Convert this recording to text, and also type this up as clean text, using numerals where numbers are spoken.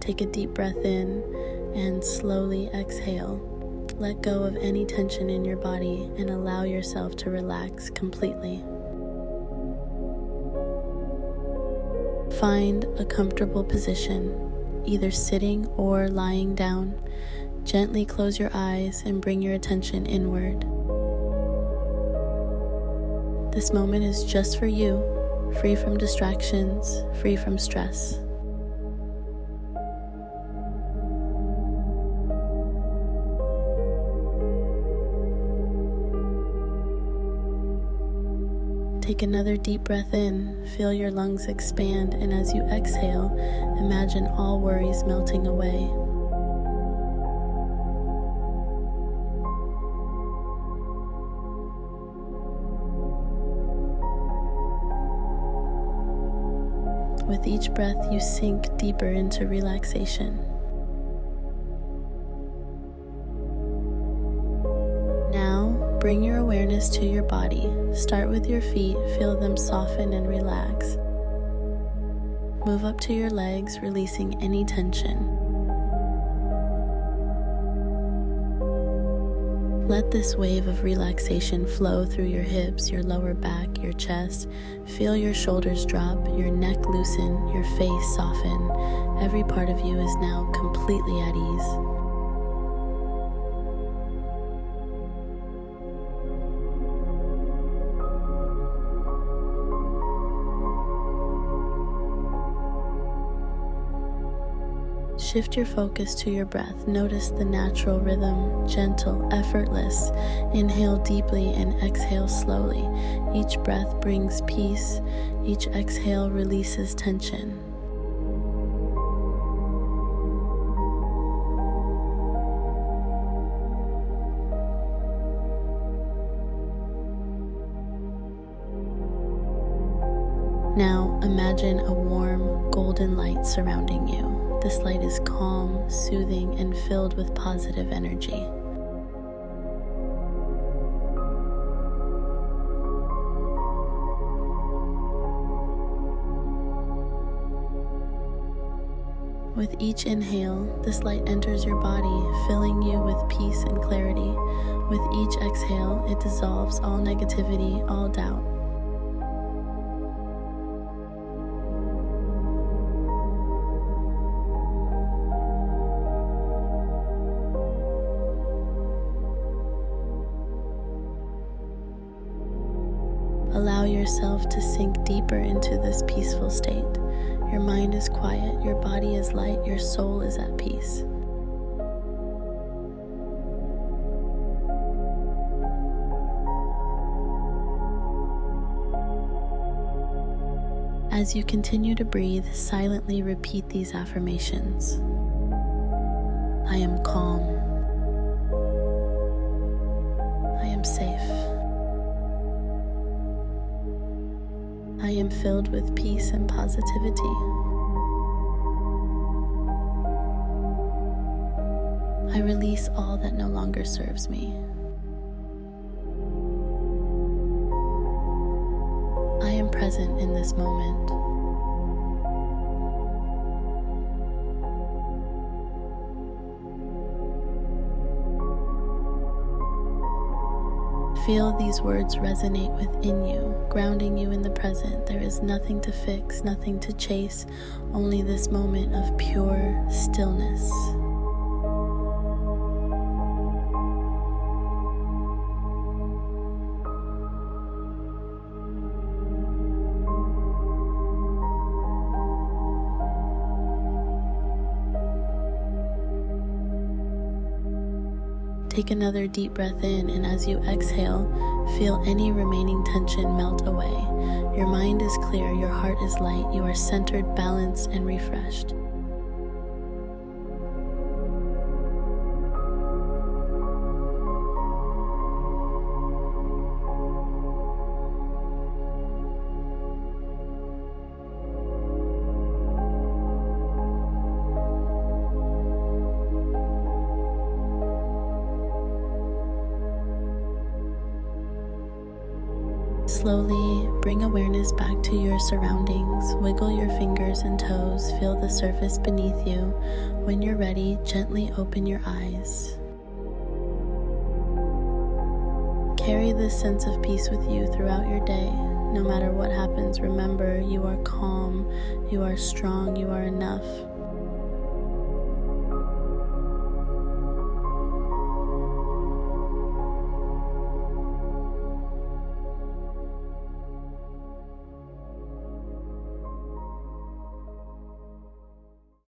Take a deep breath in and slowly exhale. Let go of any tension in your body and allow yourself to relax completely. Find a comfortable position, either sitting or lying down. Gently close your eyes and bring your attention inward. This moment is just for you, free from distractions, free from stress. Take another deep breath in, feel your lungs expand, and as you exhale, imagine all worries melting away. With each breath, you sink deeper into relaxation. Now, bring your awareness to your body. Start with your feet, feel them soften and relax. Move up to your legs, releasing any tension. Let this wave of relaxation flow through your hips, your lower back, your chest. Feel your shoulders drop, your neck loosen, your face soften. Every part of you is now completely at ease. Shift your focus to your breath. Notice the natural rhythm, gentle, effortless. Inhale deeply and exhale slowly. Each breath brings peace. Each exhale releases tension. Now imagine a warm, golden light surrounding you. This light is calm, soothing, and filled with positive energy. With each inhale, this light enters your body, filling you with peace and clarity. With each exhale, it dissolves all negativity, all doubt. Allow yourself to sink deeper into this peaceful state. Your mind is quiet, your body is light, your soul is at peace. As you continue to breathe, silently repeat these affirmations. I am calm. I am safe. I am filled with peace and positivity. I release all that no longer serves me. I am present in this moment. Feel these words resonate within you, grounding you in the present. There is nothing to fix, nothing to chase, only this moment of pure stillness. Take another deep breath in, and as you exhale, feel any remaining tension melt away. Your mind is clear, your heart is light, you are centered, balanced, and refreshed. Slowly bring awareness back to your surroundings. Wiggle your fingers and toes. Feel the surface beneath you. When you're ready, gently open your eyes. Carry this sense of peace with you throughout your day. No matter what happens, remember you are calm, you are strong, you are enough.